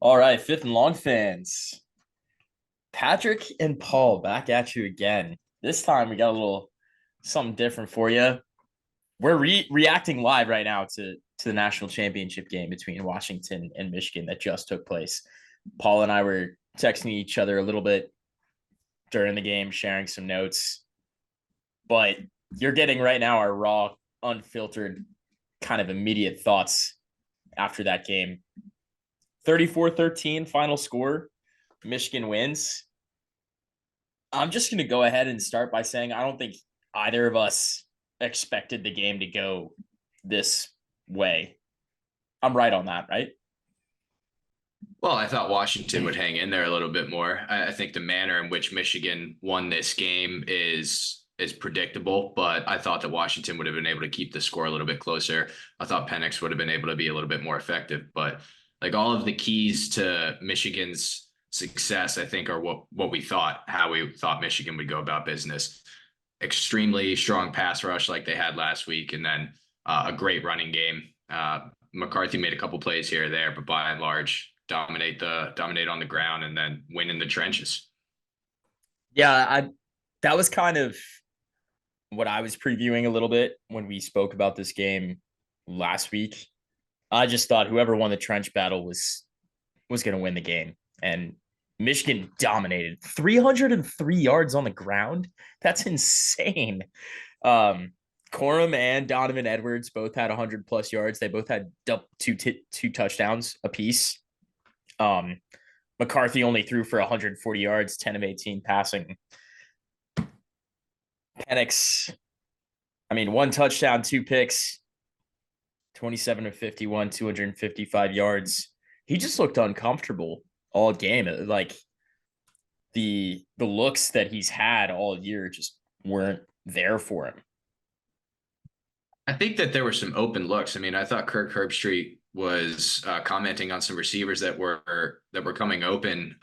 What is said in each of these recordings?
All right, fifth and long fans. Patrick and Paul back at you again. This time we got a little something different for you. We're reacting live right now to the national championship game between Washington and Michigan that just took place. Paul and I were texting each other a little bit during the game, sharing some notes. But you're getting right now our raw, unfiltered, kind of immediate thoughts after that game. 34-13 final score. Michigan wins. I'm just going to go ahead and start by saying I don't think either of us expected the game to go this way. I'm right on that, right? Well, I thought Washington would hang in there a little bit more. I think the manner in which Michigan won this game is predictable, but I thought that Washington would have been able to keep the score a little bit closer. I thought Penix would have been able to be a little bit more effective, but like all of the keys to Michigan's success, I think are what we thought, how we thought Michigan would go about business. Extremely strong pass rush like they had last week, and then a great running game. McCarthy made a couple plays here or there, but by and large, dominate on the ground and then win in the trenches. Yeah, I that was kind of what I was previewing a little bit when we spoke about this game last week. I just thought whoever won the trench battle was going to win the game, and Michigan dominated 303 yards on the ground. That's insane. Corum and Donovan Edwards both had 100 plus yards. They both had two touchdowns apiece. McCarthy only threw for 140 yards, 10 of 18 passing. Penix, I mean, one touchdown, two picks, 27 of 51, 255 yards. He just looked uncomfortable all game. Like the looks that he's had all year just weren't there for him. I think that there were some open looks. I mean, I thought Kirk Herbstreit was commenting on some receivers that were coming open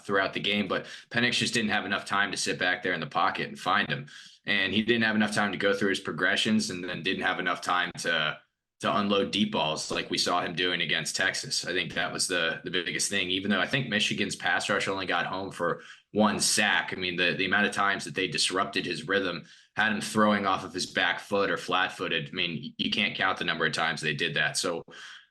throughout the game, but Penix just didn't have enough time to sit back there in the pocket and find him, and he didn't have enough time to go through his progressions, and then didn't have enough time to unload deep balls like we saw him doing against Texas. I think that was the biggest thing. Even though I think Michigan's pass rush only got home for one sack, I mean the amount of times that they disrupted his rhythm, had him throwing off of his back foot or flat-footed. I mean, you can't count the number of times they did that. So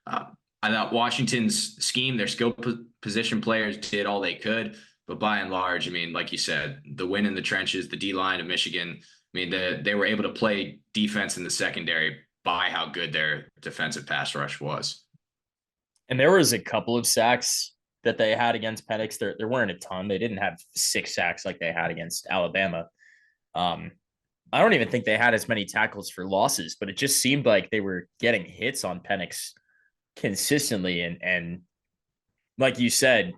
I thought Washington's scheme, their skill position players did all they could, but by and large, I mean, like you said, the win in the trenches, the D line of Michigan, I mean, they were able to play defense in the secondary by how good their defensive pass rush was. And there was a couple of sacks that they had against Penix. There weren't a ton. They didn't have 6 sacks like they had against Alabama. I don't even think they had as many tackles for losses, but it just seemed like they were getting hits on Penix consistently. And like you said,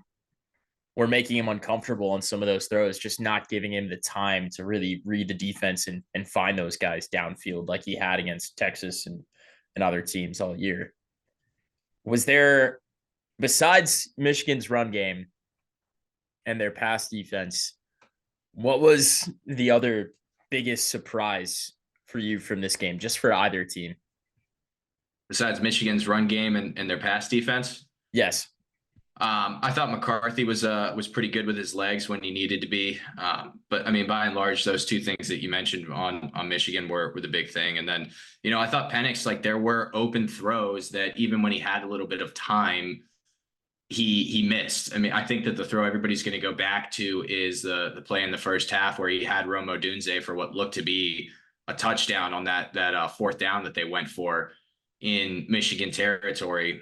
we're making him uncomfortable on some of those throws, just not giving him the time to really read the defense and find those guys downfield like he had against Texas and other teams all year. Was there, besides Michigan's run game and their pass defense, what was the other biggest surprise for you from this game, just for either team? Besides Michigan's run game and their pass defense? Yes. I thought McCarthy was pretty good with his legs when he needed to be. But I mean, by and large, those two things that you mentioned on Michigan were the big thing. And then, I thought Penix, like there were open throws that even when he had a little bit of time, he missed. I mean, I think that the throw everybody's going to go back to is the play in the first half where he had Rome Odunze for what looked to be a touchdown on that fourth down that they went for in Michigan territory.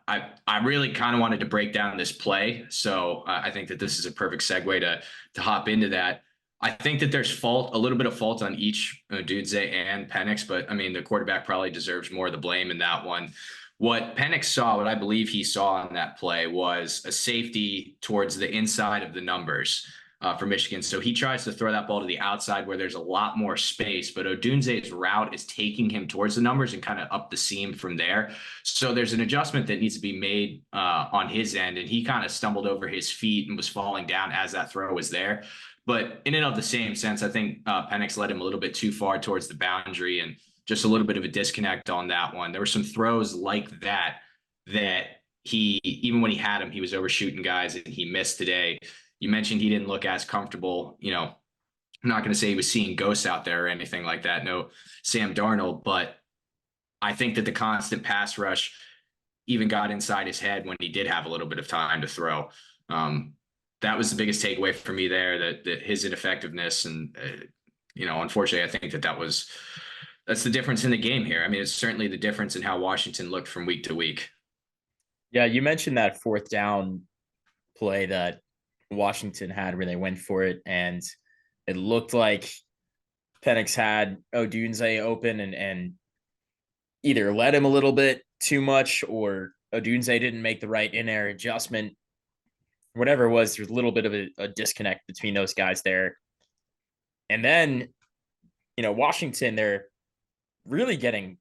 I really kind of wanted to break down this play, so I think that this is a perfect segue to hop into that. I think that there's a little bit of fault on each Odunze and Penix, but I mean the quarterback probably deserves more of the blame in that one. What Penix saw, what I believe he saw on that play, was a safety towards the inside of the numbers for Michigan. So he tries to throw that ball to the outside where there's a lot more space, but Odunze's route is taking him towards the numbers and kind of up the seam from there. So there's an adjustment that needs to be made on his end, and he kind of stumbled over his feet and was falling down as that throw was there. But in and of the same sense, I think Penix led him a little bit too far towards the boundary and just a little bit of a disconnect on that one. There were some throws like that even when he had him, he was overshooting guys and he missed today. You mentioned he didn't look as comfortable. I'm not going to say he was seeing ghosts out there or anything like that. No, Sam Darnold, but I think that the constant pass rush even got inside his head when he did have a little bit of time to throw. That was the biggest takeaway for me there, that his ineffectiveness. And, unfortunately, I think that's the difference in the game here. I mean, it's certainly the difference in how Washington looked from week to week. Yeah, you mentioned that fourth down play that Washington had where they went for it, and it looked like Penix had Odunze open and either let him a little bit too much or Odunze didn't make the right in-air adjustment. Whatever it was, there's a little bit of a disconnect between those guys there. And then, Washington, they're really getting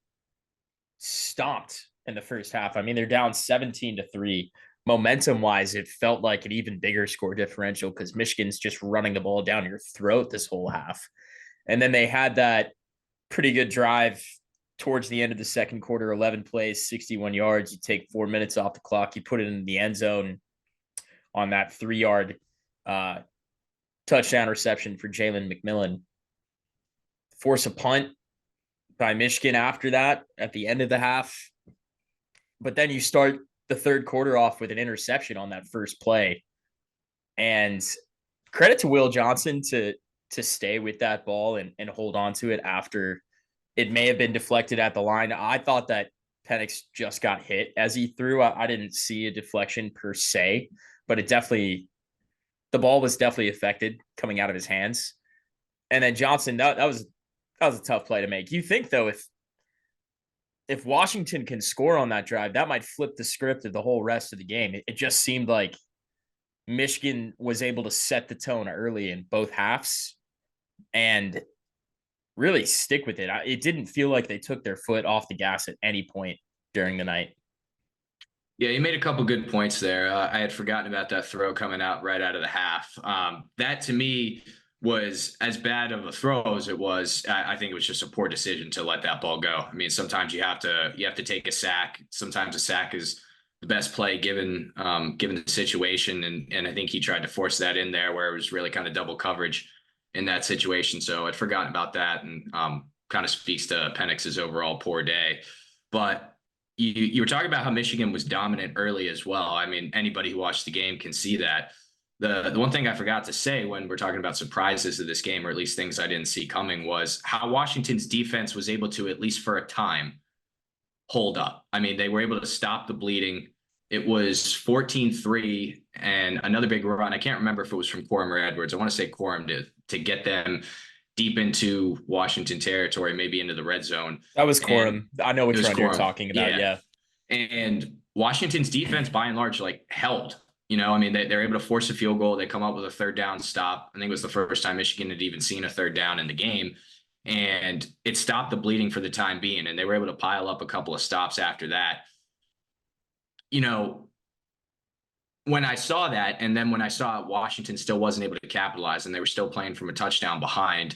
stomped in the first half. I mean, they're down 17-3. Momentum wise, it felt like an even bigger score differential because Michigan's just running the ball down your throat this whole half. And then they had that pretty good drive towards the end of the second quarter, 11 plays, 61 yards. You take 4 minutes off the clock, you put it in the end zone on that 3-yard touchdown reception for Jalen McMillan. Force a punt by Michigan after that at the end of the half. But then you start the third quarter off with an interception on that first play. And credit to Will Johnson to stay with that ball and hold on to it after it may have been deflected at the line. I thought that Penix just got hit as he threw. I didn't see a deflection per se, but the ball was definitely affected coming out of his hands. And then Johnson, that was a tough play to make. You think though, if Washington can score on that drive, that might flip the script of the whole rest of the game. It just seemed like Michigan was able to set the tone early in both halves and really stick with it. It didn't feel like they took their foot off the gas at any point during the night. Yeah, you made a couple good points there. I had forgotten about that throw coming out right out of the half. That to me was as bad of a throw as it was. I think it was just a poor decision to let that ball go. I mean, sometimes you have to take a sack. Sometimes a sack is the best play given the situation, and I think he tried to force that in there where it was really kind of double coverage in that situation. So I'd forgotten about that, and kind of speaks to Penix's overall poor day. But you were talking about how Michigan was dominant early as well. I mean, anybody who watched the game can see that. The one thing I forgot to say when we're talking about surprises of this game, or at least things I didn't see coming, was how Washington's defense was able to, at least for a time, hold up. I mean, they were able to stop the bleeding. It was 14-3 and another big run. I can't remember if it was from Corum or Edwards. I want to say Corum to get them deep into Washington territory, maybe into the red zone. That was Corum. I know which run you're talking about. Yeah. And Washington's defense, by and large, held. I mean, they're able to force a field goal. They come up with a third down stop. I think it was the first time Michigan had even seen a third down in the game. And it stopped the bleeding for the time being. And they were able to pile up a couple of stops after that. When I saw that, and then when I saw Washington still wasn't able to capitalize and they were still playing from a touchdown behind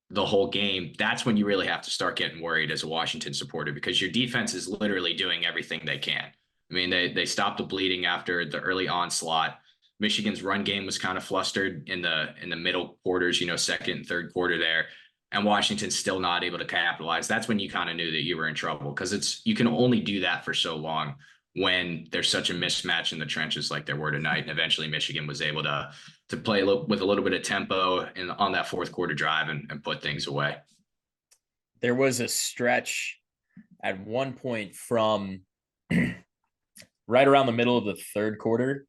the whole game, that's when you really have to start getting worried as a Washington supporter, because your defense is literally doing everything they can. I mean, they stopped the bleeding after the early onslaught. Michigan's run game was kind of flustered in the middle quarters, second and third quarter there, and Washington's still not able to capitalize. That's when you kind of knew that you were in trouble, because you can only do that for so long when there's such a mismatch in the trenches like there were tonight. And eventually Michigan was able to play with a little bit of tempo on that fourth quarter drive and put things away. There was a stretch at one point from right around the middle of the third quarter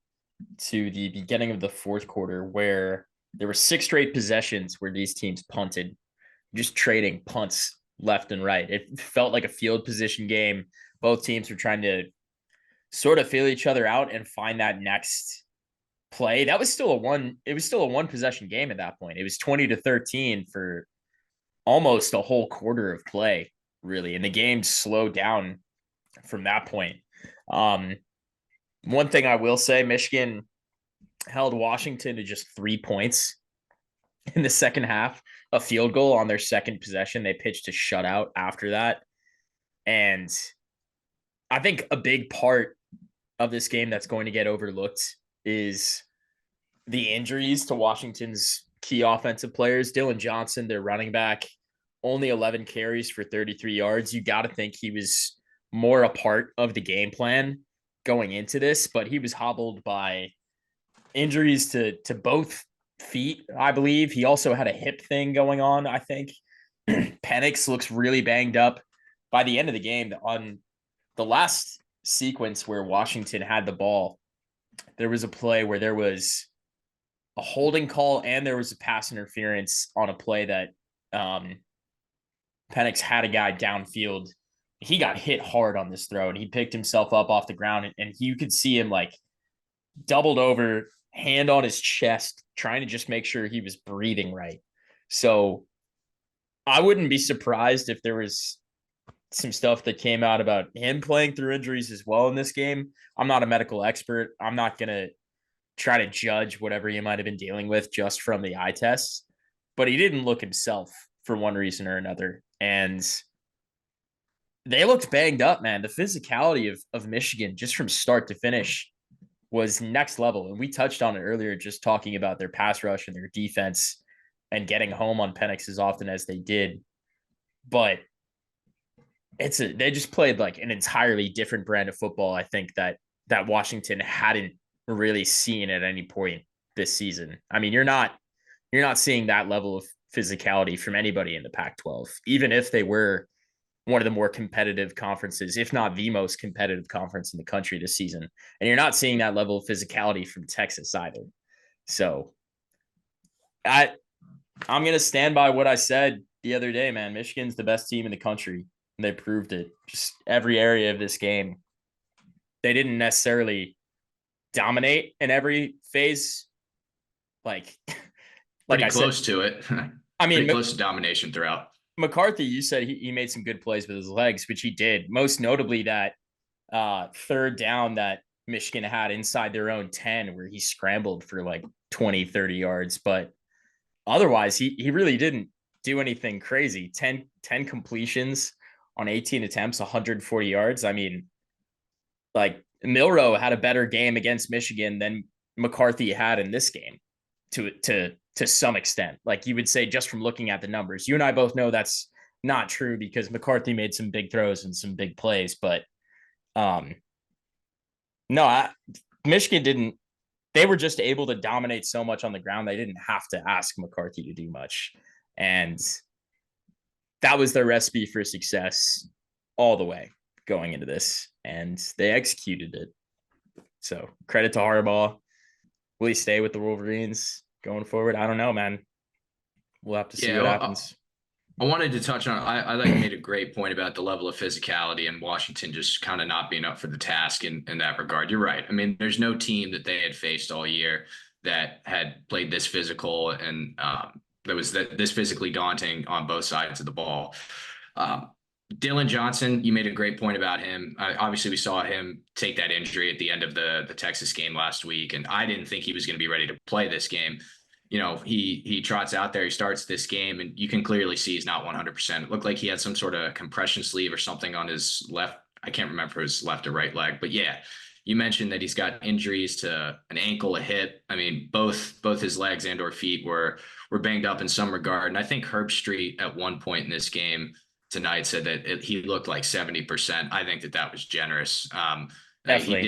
to the beginning of the fourth quarter where there were 6 straight possessions where these teams punted, just trading punts left and right. It felt like a field position game. Both teams were trying to sort of feel each other out and find that next play. It was still a one possession game at that point. It was 20-13 for almost a whole quarter of play, really. And the game slowed down from that point. One thing I will say, Michigan held Washington to just 3 points in the second half, a field goal on their second possession. They pitched a shutout after that. And I think a big part of this game that's going to get overlooked is the injuries to Washington's key offensive players. Dylan Johnson, their running back, only 11 carries for 33 yards. You got to think he was more a part of the game plan going into this, but he was hobbled by injuries to both feet, I believe. He also had a hip thing going on, I think. Penix looks really banged up by the end of the game. On the last sequence where Washington had the ball, there was a play where there was a holding call and there was a pass interference on a play that Penix had a guy downfield. He got hit hard on this throw and he picked himself up off the ground, and you could see him like doubled over, hand on his chest, trying to just make sure he was breathing right. So I wouldn't be surprised if there was some stuff that came out about him playing through injuries as well in this game. I'm not a medical expert. I'm not going to try to judge whatever he might have been dealing with just from the eye tests, but he didn't look himself for one reason or another. And they looked banged up, man. The physicality of Michigan just from start to finish was next level. And we touched on it earlier, just talking about their pass rush and their defense and getting home on Penix as often as they did. But they just played like an entirely different brand of football, I think, that Washington hadn't really seen at any point this season. I mean, you're not seeing that level of physicality from anybody in the Pac-12, even if they were one of the more competitive conferences, if not the most competitive conference in the country this season. And you're not seeing that level of physicality from Texas either. So I'm going to stand by what I said the other day, man. Michigan's the best team in the country. And they proved it. Just every area of this game. They didn't necessarily dominate in every phase. Like Pretty I close said, to it. I mean, pretty close to domination throughout. McCarthy, you said he made some good plays with his legs, which he did. Most notably that third down that Michigan had inside their own 10 where he scrambled for like 20, 30 yards. But otherwise, he really didn't do anything crazy. 10 completions on 18 attempts, 140 yards. I mean, like Milroe had a better game against Michigan than McCarthy had in this game to some extent. Like you would say, just from looking at the numbers. You and I both know that's not true because McCarthy made some big throws and some big plays, but no, Michigan didn't. They were just able to dominate so much on the ground. They didn't have to ask McCarthy to do much. And that was their recipe for success all the way going into this. And they executed it. So credit to Harbaugh. Will he stay with the Wolverines going forward? I don't know, man. We'll have to see what happens. I wanted to touch on, I like made a great point about the level of physicality and Washington just kind of not being up for the task in that regard. You're right. I mean, there's no team that they had faced all year that had played this physical and that was this physically daunting on both sides of the ball. Dylan Johnson, you made a great point about him. Obviously, we saw him take that injury at the end of the Texas game last week, and I didn't think he was going to be ready to play this game. You know, he trots out there, he starts this game, and you can clearly see he's not 100%. It looked like he had some sort of compression sleeve or something on his left. I can't remember if it was left or right leg, but yeah, you mentioned that he's got injuries to an ankle, a hip. I mean, both his legs and or feet were banged up in some regard. And I think Herb Street at one point in this game tonight said that he looked like 70%. I think that was generous. Definitely,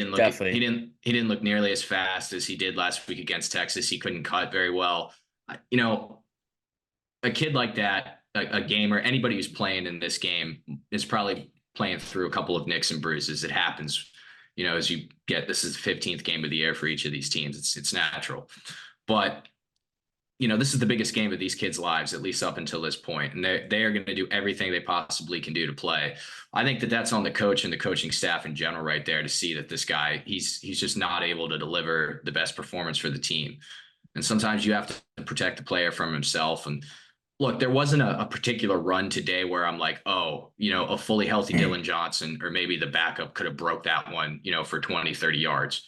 he didn't look nearly as fast as he did last week against Texas. He couldn't cut very well. You know, a kid like that, a gamer, anybody who's playing in this game is probably playing through a couple of nicks and bruises. It happens, you know, as you get, this is the 15th game of the year for each of these teams. It's natural, but you know, this is the biggest game of these kids' lives, at least up until this point. And they are going to do everything they possibly can do to play. I think that that's on the coach and the coaching staff in general right there to see that this guy, he's just not able to deliver the best performance for the team. And sometimes you have to protect the player from himself. And look, there wasn't a particular run today where I'm like, oh, you know, a fully healthy Dylan Johnson, or maybe the backup could have broke that one, you know, for 20, 30 yards.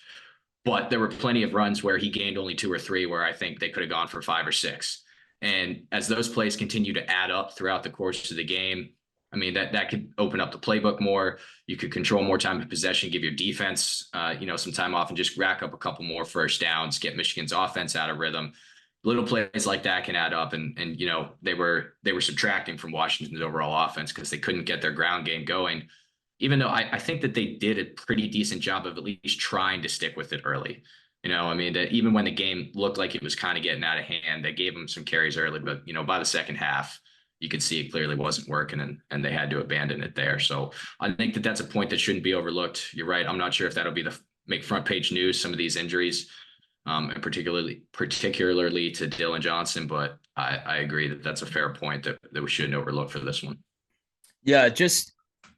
But there were plenty of runs where he gained only 2 or 3, where I think they could have gone for 5 or 6. And as those plays continue to add up throughout the course of the game, I mean, that could open up the playbook more. You could control more time of possession, give your defense, some time off, and just rack up a couple more first downs, get Michigan's offense out of rhythm. Little plays like that can add up, and they were subtracting from Washington's overall offense because they couldn't get their ground game going. Even though I think that they did a pretty decent job of at least trying to stick with it early. I mean, that even when the game looked like it was kind of getting out of hand, they gave them some carries early, but by the second half, you could see it clearly wasn't working, and they had to abandon it there. So I think that that's a point that shouldn't be overlooked. You're right. I'm not sure if that'll be make front page news, some of these injuries, and particularly to Dylan Johnson. But I agree that that's a fair point that we shouldn't overlook for this one. Yeah,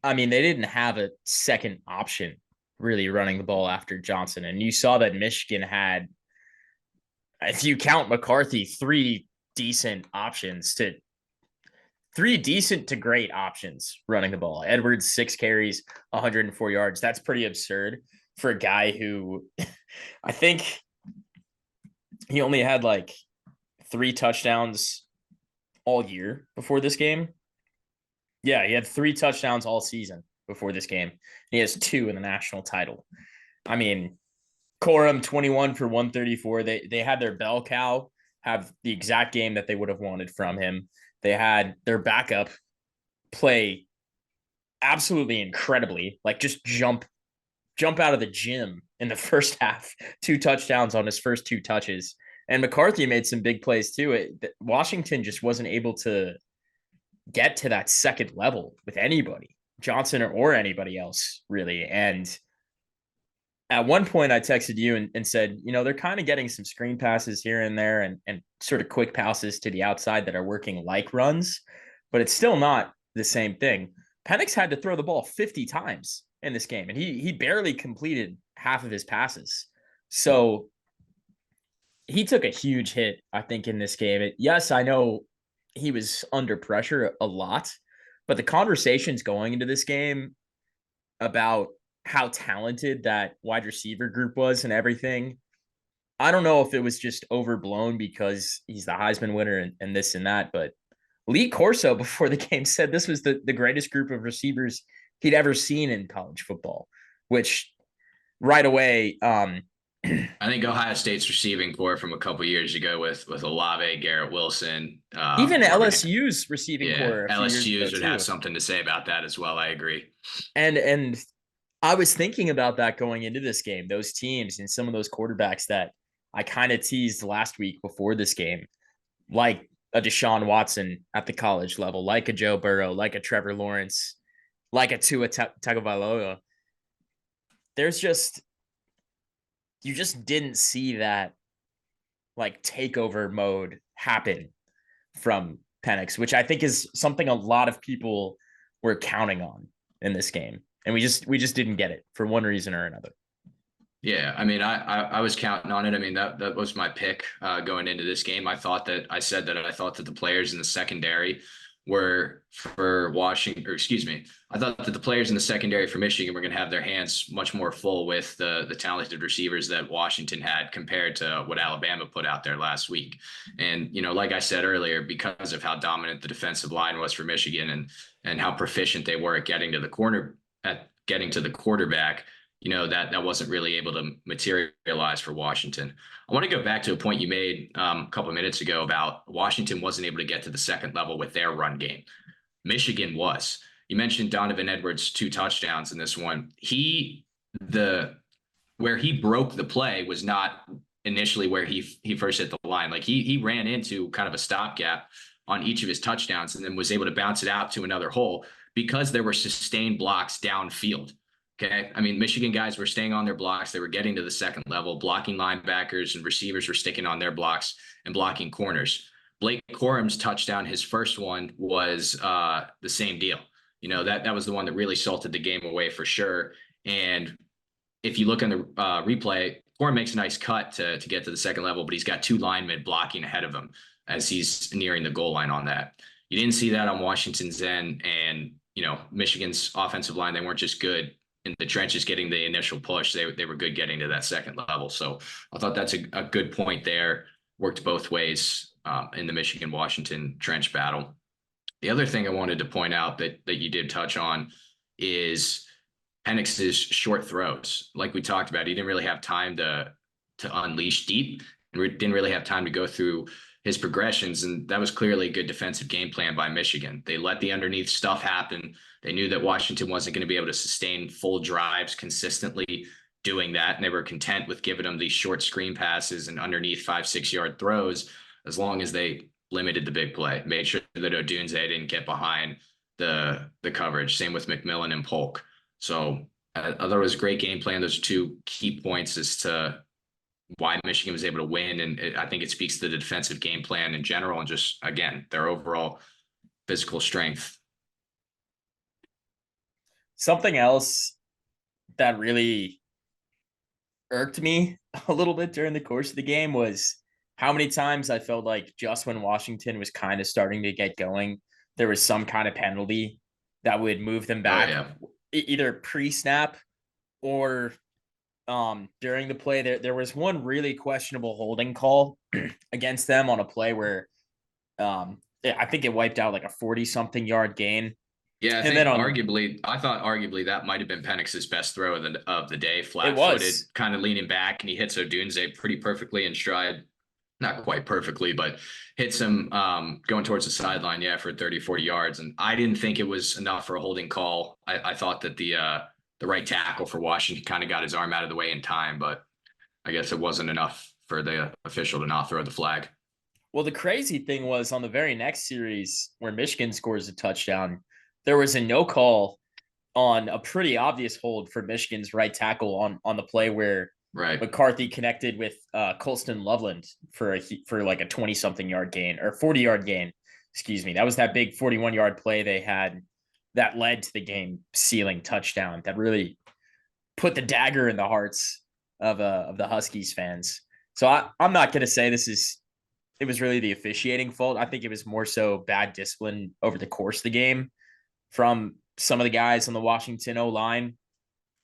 I mean, they didn't have a second option really running the ball after Johnson. And you saw that Michigan had, if you count McCarthy, three decent to great options running the ball. Edwards, 6 carries, 104 yards. That's pretty absurd for a guy who I think he only had like 3 touchdowns all year before this game. Yeah, he had 3 touchdowns all season before this game. He has 2 in the national title. I mean, Corum 21 for 134. They had their bell cow have the exact game that they would have wanted from him. They had their backup play absolutely incredibly, like just jump out of the gym in the first half. 2 touchdowns on his first 2 touches. And McCarthy made some big plays too. Washington just wasn't able to get to that second level with anybody, Johnson or anybody else, really. And at one point I texted you and said, they're kind of getting some screen passes here and there and sort of quick passes to the outside that are working like runs, but it's still not the same thing. Penix had to throw the ball 50 times in this game, and he barely completed half of his passes. So he took a huge hit, I think, in this game. Yes, I know he was under pressure a lot, but the conversations going into this game about how talented that wide receiver group was and everything, I don't know if it was just overblown because he's the Heisman winner and this and that, but Lee Corso before the game said this was the greatest group of receivers he'd ever seen in college football, which right away, I think Ohio State's receiving core from a couple years ago with Olave, Garrett Wilson, even LSU's receiving core. LSU's would have something to say about that as well. I agree. And I was thinking about that going into this game, those teams and some of those quarterbacks that I kind of teased last week before this game, like a Deshaun Watson at the college level, like a Joe Burrow, like a Trevor Lawrence, like a Tua Tagovailoa. You just didn't see that like takeover mode happen from Penix, which I think is something a lot of people were counting on in this game. And we just didn't get it for one reason or another. Yeah, I mean, I was counting on it. I mean, that was my pick going into this game. I thought that the players in the secondary were for Washington, or excuse me, I thought that the players in the secondary for Michigan were going to have their hands much more full with the talented receivers that Washington had compared to what Alabama put out there last week. And, like I said earlier, because of how dominant the defensive line was for Michigan and how proficient they were at getting to the quarterback, that wasn't really able to materialize for Washington. I want to go back to a point you made a couple of minutes ago about Washington wasn't able to get to the second level with their run game. Michigan was. You mentioned Donovan Edwards' 2 touchdowns in this one. Where he broke the play was not initially where he first hit the line. Like he ran into kind of a stopgap on each of his touchdowns and then was able to bounce it out to another hole because there were sustained blocks downfield. Okay. I mean, Michigan guys were staying on their blocks. They were getting to the second level, blocking linebackers, and receivers were sticking on their blocks and blocking corners. Blake Corum's touchdown, his first one, was the same deal. That was the one that really salted the game away for sure. And if you look on the replay, Corum makes a nice cut to get to the second level, but he's got 2 linemen blocking ahead of him as he's nearing the goal line on that. You didn't see that on Washington's end, and Michigan's offensive line, they weren't just good in the trenches getting the initial push. They were good getting to that second level. So I thought that's a good point there. Worked both ways in the Michigan-Washington trench battle. The other thing I wanted to point out that you did touch on is Penix's short throws. Like we talked about, he didn't really have time to unleash deep, and didn't really have time to go through his progressions. And that was clearly a good defensive game plan by Michigan. They let the underneath stuff happen. They knew that Washington wasn't going to be able to sustain full drives consistently doing that. And they were content with giving them these short screen passes and underneath 5-6 yard throws, as long as they limited the big play, made sure that Odunze didn't get behind the coverage. Same with McMillan and Polk. So I thought it was a great game plan. Those are two key points as to why Michigan was able to win. And I think it speaks to the defensive game plan in general and just, again, their overall physical strength. Something else that really irked me a little bit during the course of the game was how many times I felt like just when Washington was kind of starting to get going, there was some kind of penalty that would move them back, either pre-snap or during the play. There was one really questionable holding call against them on a play where I think it wiped out like a 40-something yard gain. Yeah, I thought arguably that might have been Penix's best throw of the day, flat-footed, kind of leaning back, and he hits Odunze pretty perfectly in stride. Not quite perfectly, but hits him going towards the sideline, for 30-40 yards. And I didn't think it was enough for a holding call. I thought that the right tackle for Washington kind of got his arm out of the way in time, but I guess it wasn't enough for the official to not throw the flag. Well, the crazy thing was on the very next series where Michigan scores a touchdown, there was a no call on a pretty obvious hold for Michigan's right tackle on the play where McCarthy connected with Colston Loveland for like a 20-something yard gain or 40-yard gain. Excuse me. That was that big 41-yard play they had that led to the game sealing touchdown that really put the dagger in the hearts of the Huskies fans. So I'm not going to say it was really the officiating fault. I think it was more so bad discipline over the course of the game from some of the guys on the Washington O-line.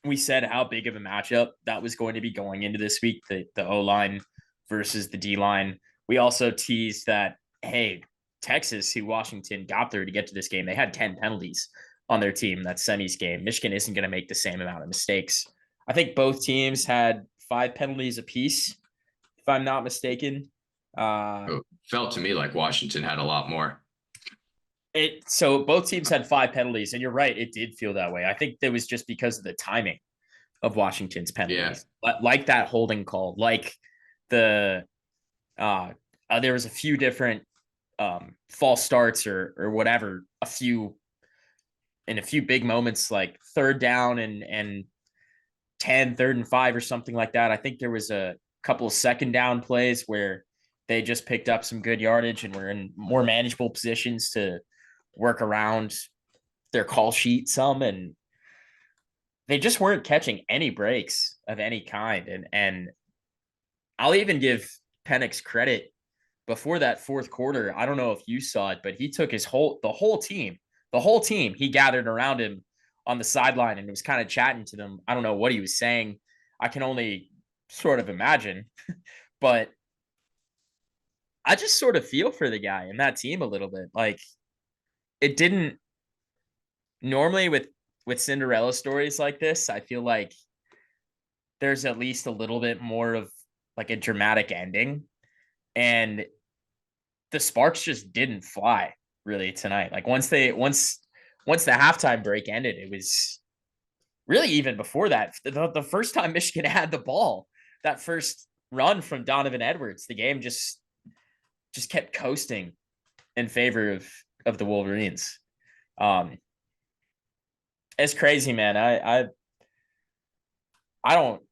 We said how big of a matchup that was going to be going into this week, the O-line versus the D-line. We also teased that, hey, Texas, who Washington got there to get to this game, they had 10 penalties on their team, that semis game. Michigan isn't going to make the same amount of mistakes. I think both teams had 5 penalties apiece, if I'm not mistaken. It felt to me like Washington had a lot more. So both teams had 5 penalties, and you're right, it did feel that way. I think that was just because of the timing of Washington's penalties, like that holding call, like there was a few different false starts or whatever, a few big moments like 3rd down and 10, 3rd and 5 or something like that. I think there was a couple of 2nd down plays where they just picked up some good yardage and were in more manageable positions to work around their call sheet some, and they just weren't catching any breaks of any kind. And I'll even give Penix credit before that 4th quarter. I don't know if you saw it, but he took the whole team, he gathered around him on the sideline and was kind of chatting to them. I don't know what he was saying. I can only sort of imagine, but I just sort of feel for the guy and that team a little bit. Like, it didn't normally with Cinderella stories like this, I feel like there's at least a little bit more of like a dramatic ending, and the sparks just didn't fly really tonight. Like once the halftime break ended, it was really, even before that, the first time Michigan had the ball, that first run from Donovan Edwards, the game just kept coasting in favor of the Wolverines. It's crazy, man. I don't.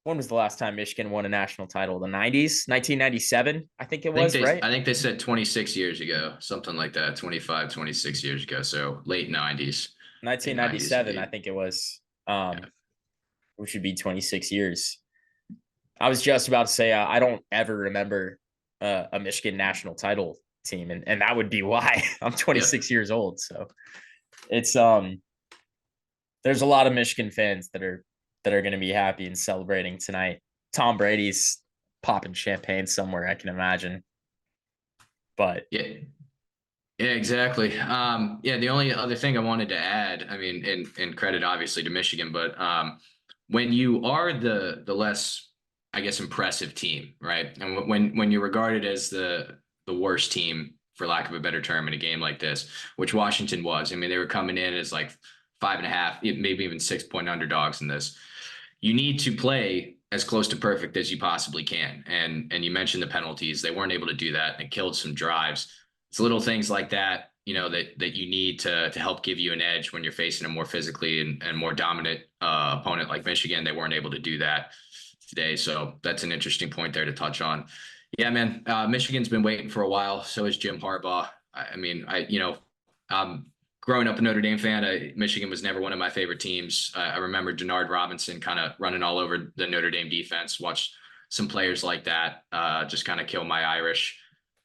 When was the last time Michigan won a national title? The 90s, 1997, I think it was, right? I think they said 26 years ago, something like that, 25, 26 years ago. So late 90s. 1997, I think it was, which would be 26 years. I was just about to say, I don't ever remember a Michigan national title team, and that would be why. I'm 26 years old. So it's, there's a lot of Michigan fans that are going to be happy and celebrating tonight. Tom Brady's popping champagne somewhere, I can imagine. But Yeah, exactly. Yeah, the only other thing I wanted to add, I mean, in credit obviously to Michigan, but when you are the less, I guess, impressive team, right? And when you're regarded as the worst team, for lack of a better term, in a game like this, which Washington was. I mean, they were coming in as like 5.5, maybe even 6 point underdogs in this. You need to play as close to perfect as you possibly can. And you mentioned the penalties. They weren't able to do that, and it killed some drives. It's little things like that, that you need to help give you an edge when you're facing a more physically and more dominant opponent like Michigan. They weren't able to do that today. So that's an interesting point there to touch on. Yeah, man. Michigan's been waiting for a while. So is Jim Harbaugh. I mean, um, growing up a Notre Dame fan, Michigan was never one of my favorite teams. I remember Denard Robinson kind of running all over the Notre Dame defense. Watched some players like that just kind of kill my Irish.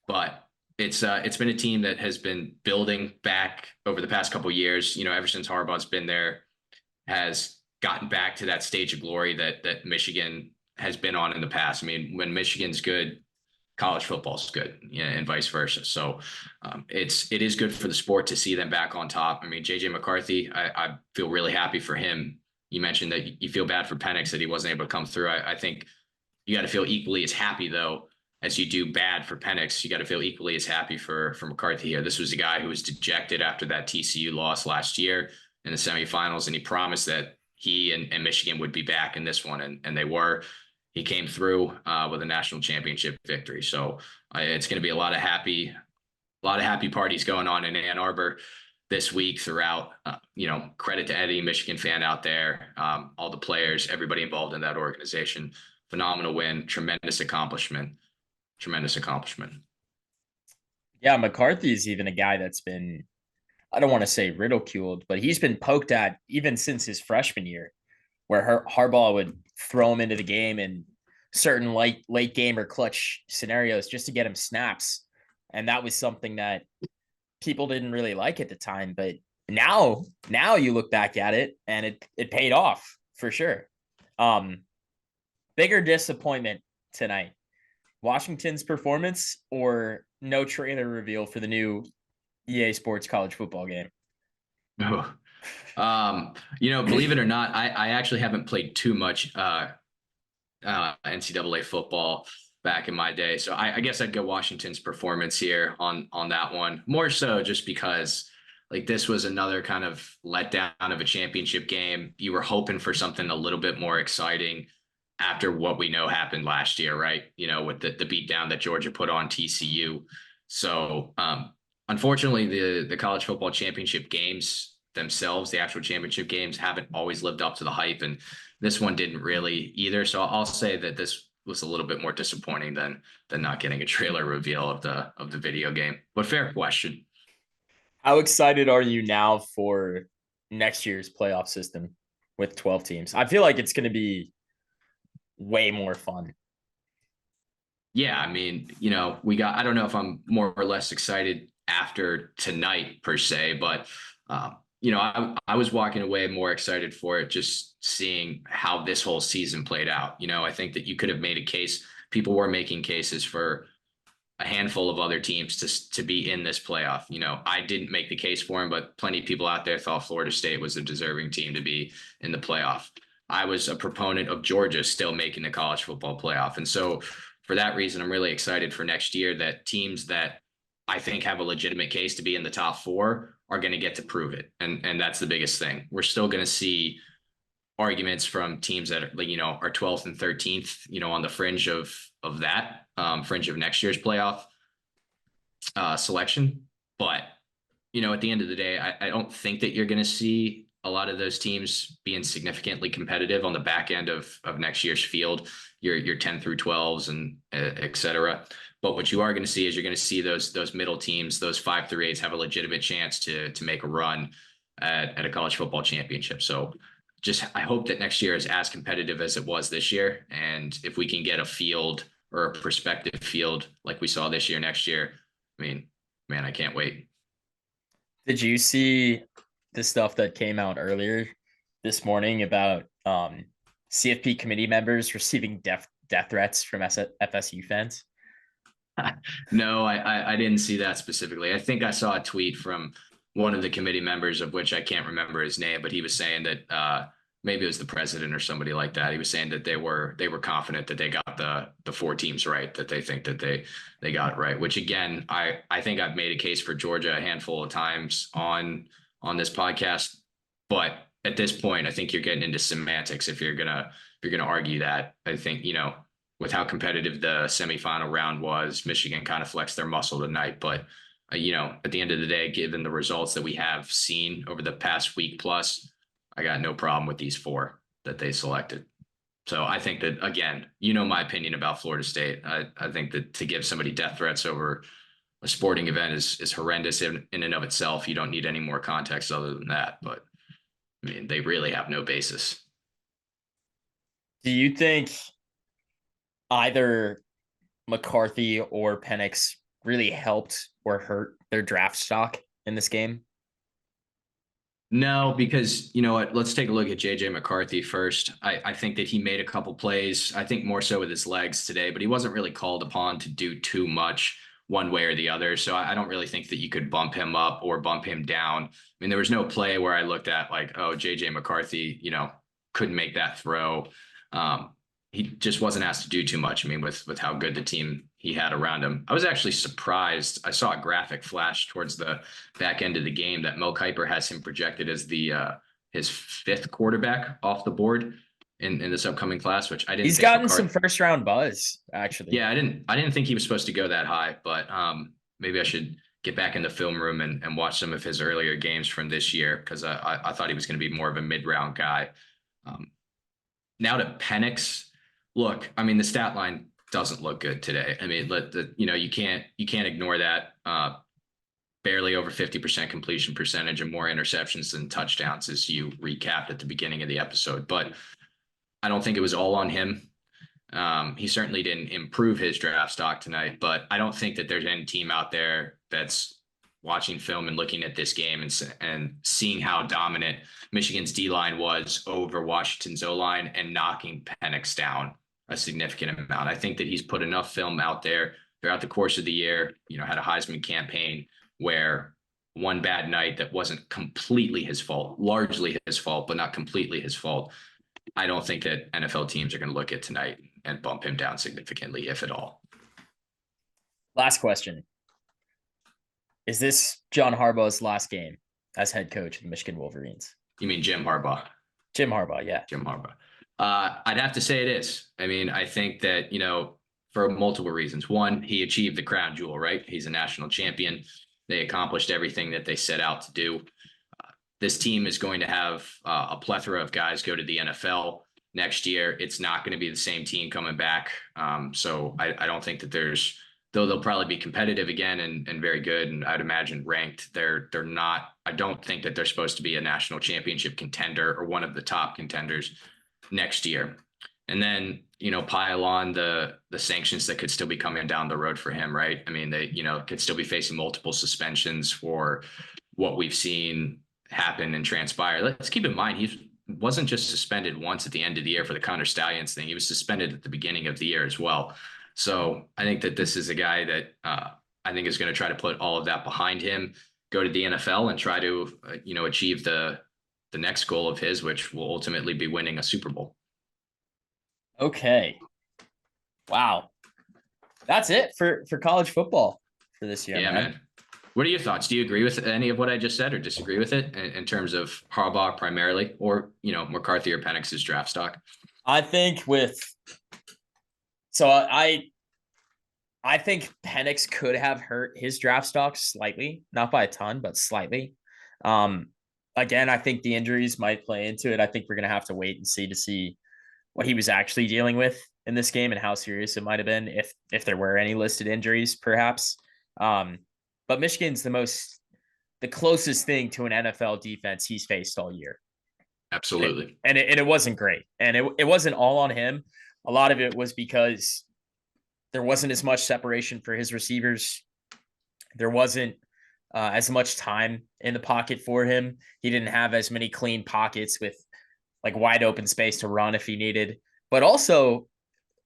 But it's been a team that has been building back over the past couple of years. Ever since Harbaugh's been there, has gotten back to that stage of glory that Michigan has been on in the past. I mean, when Michigan's good, college football is good, and vice versa. So it is good for the sport to see them back on top. I mean, JJ McCarthy, I feel really happy for him. You mentioned that you feel bad for Penix that he wasn't able to come through. I think you got to feel equally as happy though as you do bad for Penix. You got to feel equally as happy for McCarthy here. This was a guy who was dejected after that TCU loss last year in the semifinals, and he promised that he and Michigan would be back in this one, and they were. He came through with a national championship victory. So it's going to be a lot of happy parties going on in Ann Arbor this week throughout. Credit to any Michigan fan out there, all the players, everybody involved in that organization. Phenomenal win, tremendous accomplishment. Yeah, McCarthy is even a guy that's been, I don't want to say ridiculed, but he's been poked at even since his freshman year, where Harbaugh would throw him into the game in certain late game or clutch scenarios just to get him snaps. And that was something that people didn't really like at the time. But now you look back at it and it paid off for sure. Bigger disappointment tonight, Washington's performance or no trailer reveal for the new EA Sports college football game? Oh. Believe it or not, I actually haven't played too much NCAA football back in my day. So I guess I'd go Washington's performance here on that one. More so just because like this was another kind of letdown of a championship game. You were hoping for something a little bit more exciting after what we know happened last year, right? With the beatdown that Georgia put on TCU. So unfortunately, the college football championship games themselves, the actual championship games, haven't always lived up to the hype, and this one didn't really either. So I'll say that this was a little bit more disappointing than not getting a trailer reveal of the video game. But fair question. How excited are you now for next year's playoff system with 12 teams? I feel like it's going to be way more fun. Yeah, I mean, I don't know if I'm more or less excited after tonight per se, but I was walking away more excited for it, just seeing how this whole season played out. I think that you could have made a case. People were making cases for a handful of other teams to be in this playoff. I didn't make the case for him, but plenty of people out there thought Florida State was a deserving team to be in the playoff. I was a proponent of Georgia still making the college football playoff. And so for that reason, I'm really excited for next year that teams that I think have a legitimate case to be in the top four are going to get to prove it. And that's the biggest thing. We're still going to see arguments from teams that are 12th and 13th, on the fringe of that fringe of next year's playoff selection. But, at the end of the day, I don't think that you're going to see a lot of those teams being significantly competitive on the back end of next year's field, your 10 through 12s and et cetera. But what you are going to see is you're going to see those middle teams, those 5 through 8s have a legitimate chance to make a run at a college football championship. So I hope that next year is as competitive as it was this year. And if we can get a field or a prospective field like we saw this year, next year, I mean, man, I can't wait. Did you see the stuff that came out earlier this morning about CFP committee members receiving death threats from FSU fans? No, I didn't see that specifically. I think I saw a tweet from one of the committee members, of which I can't remember his name, but he was saying that maybe it was the president or somebody like that. He was saying that they were confident that they got the four teams right, that they think that they got it right. Which again, I think I've made a case for Georgia a handful of times on this podcast, but at this point, I think you're getting into semantics if you're gonna argue that. I think with how competitive the semifinal round was, Michigan kind of flexed their muscle tonight. But at the end of the day, given the results that we have seen over the past week plus, I got no problem with these four that they selected. So I think that, again, my opinion about Florida State. I think that to give somebody death threats over a sporting event is horrendous in and of itself. You don't need any more context other than that. But I mean, they really have no basis. Do you think either McCarthy or Penix really helped or hurt their draft stock in this game? No, because you know what? Let's take a look at JJ McCarthy first. I think that he made a couple plays, I think more so with his legs today, but he wasn't really called upon to do too much one way or the other. So I don't really think that you could bump him up or bump him down. I mean, there was no play where I looked at like, oh, JJ McCarthy, couldn't make that throw. He just wasn't asked to do too much. I mean, with how good the team he had around him, I was actually surprised. I saw a graphic flash towards the back end of the game that Mel Kiper has him projected as the his fifth quarterback off the board in this upcoming class, which I didn't. He's think gotten some first round buzz, actually. Yeah, I didn't think he was supposed to go that high, but maybe I should get back in the film room and watch some of his earlier games from this year, because I thought he was going to be more of a mid round guy. Now to Penix. Look, I mean, the stat line doesn't look good today. I mean, you can't ignore that. Barely over 50% completion percentage and more interceptions than touchdowns, as you recapped at the beginning of the episode. But I don't think it was all on him. He certainly didn't improve his draft stock tonight, but I don't think that there's any team out there that's watching film and looking at this game and seeing how dominant Michigan's D-line was over Washington's O-line and knocking Penix down a significant amount. I think that he's put enough film out there throughout the course of the year, had a Heisman campaign where one bad night that wasn't completely his fault, largely his fault, but not completely his fault. I don't think that NFL teams are going to look at tonight and bump him down significantly, if at all. Last question. Is this John Harbaugh's last game as head coach of the Michigan Wolverines? You mean Jim Harbaugh? Jim Harbaugh, yeah. Jim Harbaugh. I'd have to say it is. I mean, I think that, for multiple reasons. One, he achieved the crown jewel, right? He's a national champion. They accomplished everything that they set out to do. This team is going to have a plethora of guys go to the NFL next year. It's not going to be the same team coming back. So I don't think that though they'll probably be competitive again and very good, and I'd imagine ranked, they're not. I don't think that they're supposed to be a national championship contender or one of the top contenders next year. And then, pile on the sanctions that could still be coming down the road for him, right? I mean, they, could still be facing multiple suspensions for what we've seen happen and transpire. Let's keep in mind, he wasn't just suspended once at the end of the year for the Connor Stallions thing. He was suspended at the beginning of the year as well. So I think that this is a guy that I think is going to try to put all of that behind him, go to the NFL and try to, achieve the next goal of his, which will ultimately be winning a Super Bowl. Okay. Wow. That's it for college football for this year. Yeah, man. What are your thoughts? Do you agree with any of what I just said or disagree with it in terms of Harbaugh primarily, or, McCarthy or Penix's draft stock? I think I think Penix could have hurt his draft stock slightly, not by a ton, but slightly. Again, I think the injuries might play into it. I think we're going to have to wait and see what he was actually dealing with in this game and how serious it might have been if there were any listed injuries, perhaps. But Michigan's the closest thing to an NFL defense he's faced all year. Absolutely. And it wasn't great. And it wasn't all on him. A lot of it was because there wasn't as much separation for his receivers. There wasn't as much time in the pocket for him. He didn't have as many clean pockets with like wide open space to run if he needed. But also,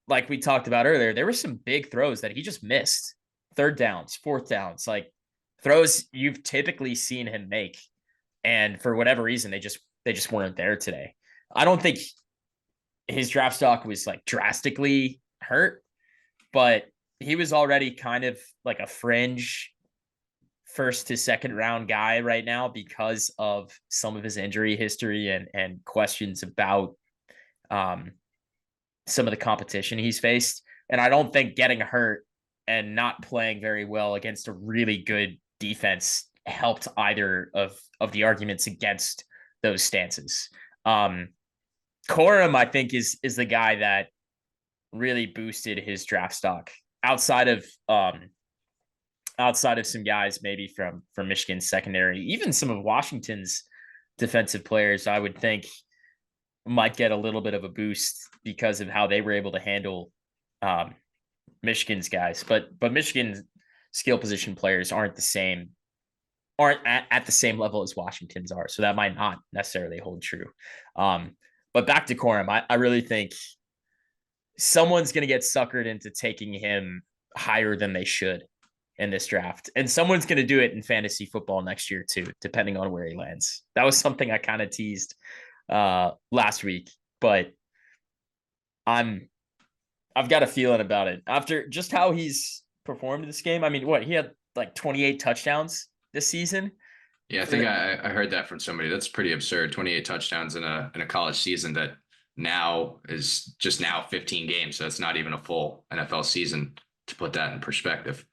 like we talked about earlier, there were some big throws that he just missed third downs, fourth downs, like throws you've typically seen him make. And for whatever reason, they just weren't there today. I don't think his draft stock was like drastically hurt, but he was already kind of like a fringe first to second round guy right now because of some of his injury history and questions about um, some of the competition he's faced. And I don't think getting hurt and not playing very well against a really good defense helped either of the arguments against those stances. Corum, I think, is the guy that really boosted his draft stock outside of some guys maybe from Michigan's secondary, even some of Washington's defensive players, I would think might get a little bit of a boost because of how they were able to handle Michigan's guys. But Michigan's skill position players aren't at the same level as Washington's are. So that might not necessarily hold true. But back to Corum, I really think someone's going to get suckered into taking him higher than they should in this draft. And someone's going to do it in fantasy football next year too, depending on where he lands. That was something I kind of teased last week, but I've got a feeling about it after just how he's performed this game. I mean, he had like 28 touchdowns this season. Yeah, I think I heard that from somebody. That's pretty absurd. 28 touchdowns in a college season that now is just now 15 games. So it's not even a full NFL season, to put that in perspective.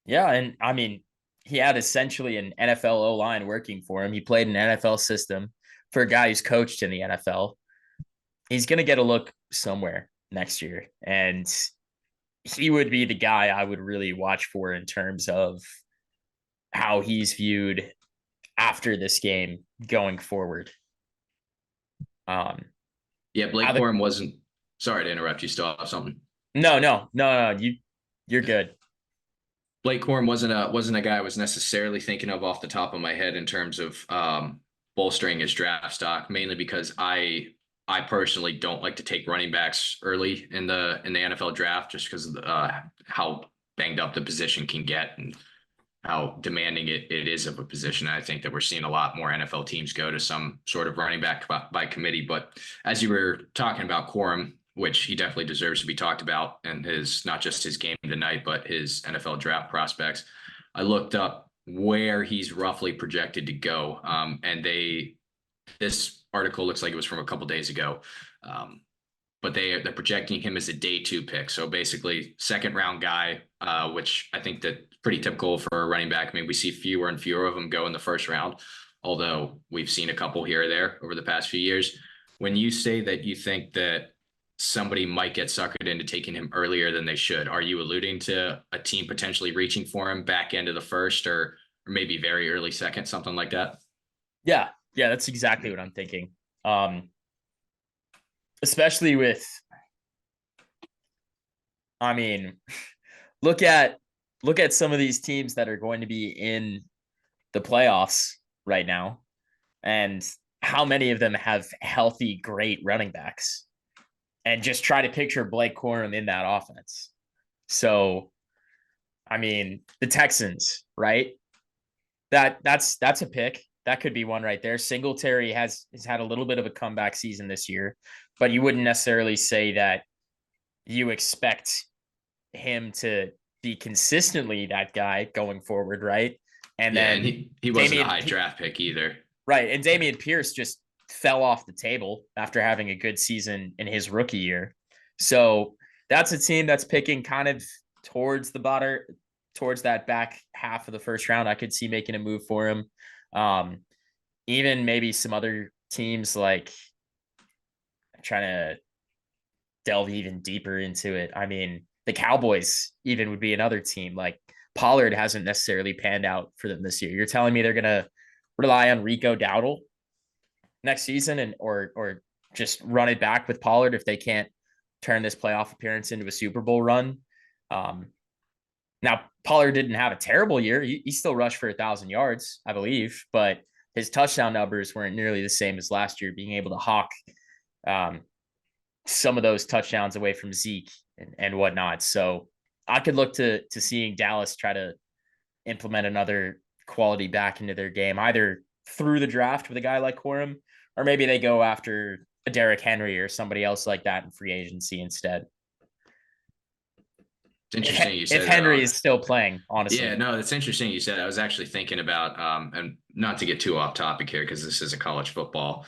Yeah, and I mean, he had essentially an NFL O-line working for him. He played an NFL system for a guy who's coached in the NFL. He's going to get a look somewhere next year, and he would be the guy I would really watch for in terms of how he's viewed after this game going forward. Yeah, Blake Corum wasn't. Sorry to interrupt. You still have something? No. You're good. Blake Corum wasn't a guy I was necessarily thinking of off the top of my head in terms of bolstering his draft stock, mainly because I personally don't like to take running backs early in the NFL draft just because of how banged up the position can get and how demanding it is of a position. I think that we're seeing a lot more NFL teams go to some sort of running back by committee. But as you were talking about Corum, which he definitely deserves to be talked about, and his not just his game tonight, but his NFL draft prospects, I looked up where he's roughly projected to go. And this article looks like it was from a couple days ago. But they're projecting him as a day 2 pick. So basically second round guy, which I think that's pretty typical for a running back. I mean, we see fewer and fewer of them go in the first round, although we've seen a couple here or there over the past few years. When you say that you think that somebody might get suckered into taking him earlier than they should, are you alluding to a team potentially reaching for him back end of the first or maybe very early second, something like that? Yeah, that's exactly what I'm thinking. Especially with, I mean, look at some of these teams that are going to be in the playoffs right now and how many of them have healthy, great running backs, and just try to picture Blake Corum in that offense. So, I mean, the Texans, right? That's a pick. That could be one right there. Singletary has had a little bit of a comeback season this year, but you wouldn't necessarily say that you expect him to be consistently that guy going forward, right? And then he wasn't a high draft pick either. Right. And Dameon Pierce just fell off the table after having a good season in his rookie year. So that's a team that's picking kind of towards that back half of the first round. I could see making a move for him. Even maybe some other teams like trying to delve even deeper into it. I mean, the Cowboys even would be another team. Like Pollard hasn't necessarily panned out for them this year. You're telling me they're going to rely on Rico Dowdle next season and or just run it back with Pollard if they can't turn this playoff appearance into a Super Bowl run. Now Pollard didn't have a terrible year. He still rushed for 1,000 yards, I believe, but his touchdown numbers weren't nearly the same as last year, being able to hawk some of those touchdowns away from Zeke and whatnot. So I could look to seeing Dallas try to implement another quality back into their game, either through the draft with a guy like Corum, or maybe they go after a Derrick Henry or somebody else like that in free agency instead. It's interesting you said If that. Henry is still playing, honestly. Yeah, no, that's interesting you said. I was actually thinking about, and not to get too off topic here, because this is a college football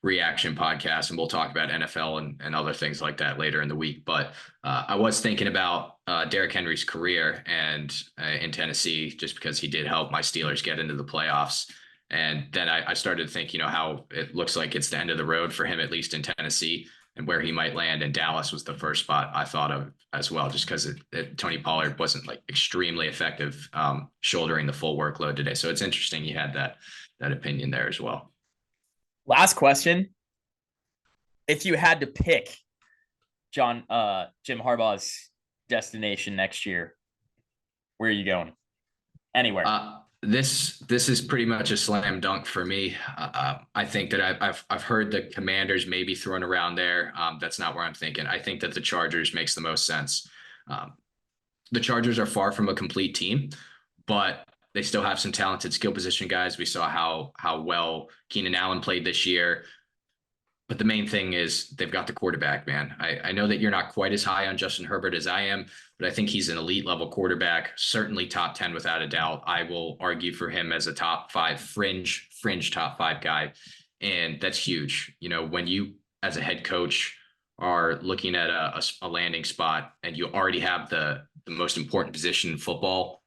reaction podcast, and we'll talk about NFL and other things like that later in the week. But I was thinking about Derrick Henry's career and in Tennessee, just because he did help my Steelers get into the playoffs. And then I started to think, how it looks like it's the end of the road for him, at least in Tennessee, and where he might land. And Dallas was the first spot I thought of as well, just because Tony Pollard wasn't like extremely effective shouldering the full workload today. So it's interesting you had that opinion there as well. Last question. If you had to pick Jim Harbaugh's destination next year, where are you going? Anywhere. This is pretty much a slam dunk for me. I think that I've heard the Commanders maybe thrown around there. That's not where I'm thinking. I think that the Chargers makes the most sense. The Chargers are far from a complete team, but they still have some talented skill position guys. We saw how well Keenan Allen played this year. But the main thing is they've got the quarterback, man. I know that you're not quite as high on Justin Herbert as I am, but I think he's an elite level quarterback, certainly top 10 without a doubt. I will argue for him as a top 5 fringe top 5 guy. And that's huge. When you as a head coach are looking at a landing spot and you already have the most important position in football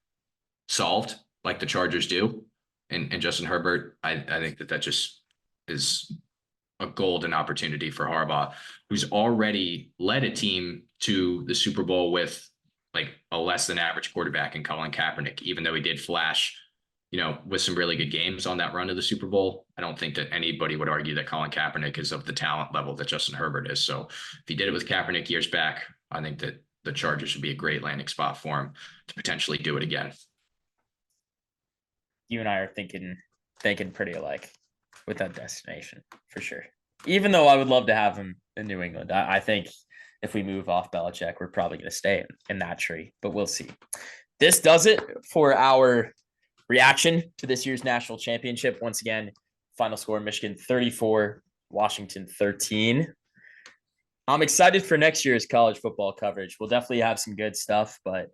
solved, like the Chargers do, and Justin Herbert, I think that just is a golden opportunity for Harbaugh, who's already led a team to the Super Bowl with like a less than average quarterback in Colin Kaepernick, even though he did flash, with some really good games on that run to the Super Bowl. I don't think that anybody would argue that Colin Kaepernick is of the talent level that Justin Herbert is. So if he did it with Kaepernick years back, I think that the Chargers would be a great landing spot for him to potentially do it again. You and I are thinking pretty alike with that destination for sure. Even though I would love to have him in New England, I think if we move off Belichick, we're probably going to stay in that tree, but we'll see. This does it for our reaction to this year's national championship. Once again, final score: Michigan 34, Washington 13. I'm excited for next year's college football coverage. We'll definitely have some good stuff, but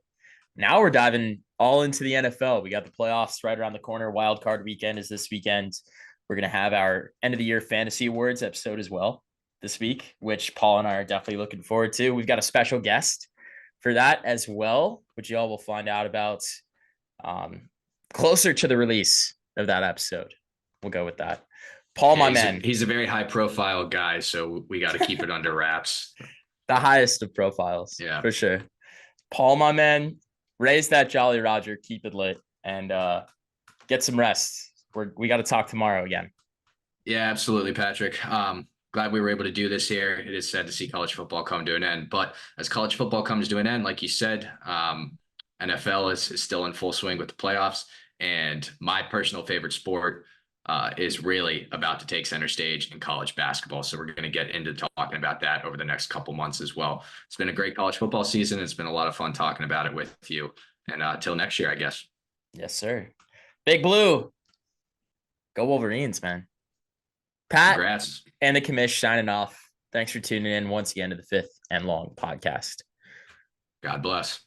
now we're diving all into the NFL. We got the playoffs right around the corner. Wild card weekend is this weekend. We're going to have our end of the year fantasy awards episode as well this week, which Paul and I are definitely looking forward to. We've got a special guest for that as well, which y'all will find out about closer to the release of that episode. We'll go with that. Paul, my man. He's a very high profile guy, so we got to keep it under wraps. The highest of profiles. Yeah, for sure. Paul, my man, raise that Jolly Roger, keep it lit, and get some rest. We got to talk tomorrow again. Yeah, absolutely, Patrick. Glad we were able to do this here. It is sad to see college football come to an end, but as college football comes to an end, like you said, NFL is still in full swing with the playoffs, and my personal favorite sport is really about to take center stage in college basketball. So we're going to get into talking about that over the next couple months as well. It's been a great college football season. It's been a lot of fun talking about it with you. And till next year, I guess. Yes, sir. Big Blue. Go Wolverines, man. Pat. Congrats. And the Commish signing off. Thanks for tuning in once again to the Fifth and Long podcast. God bless.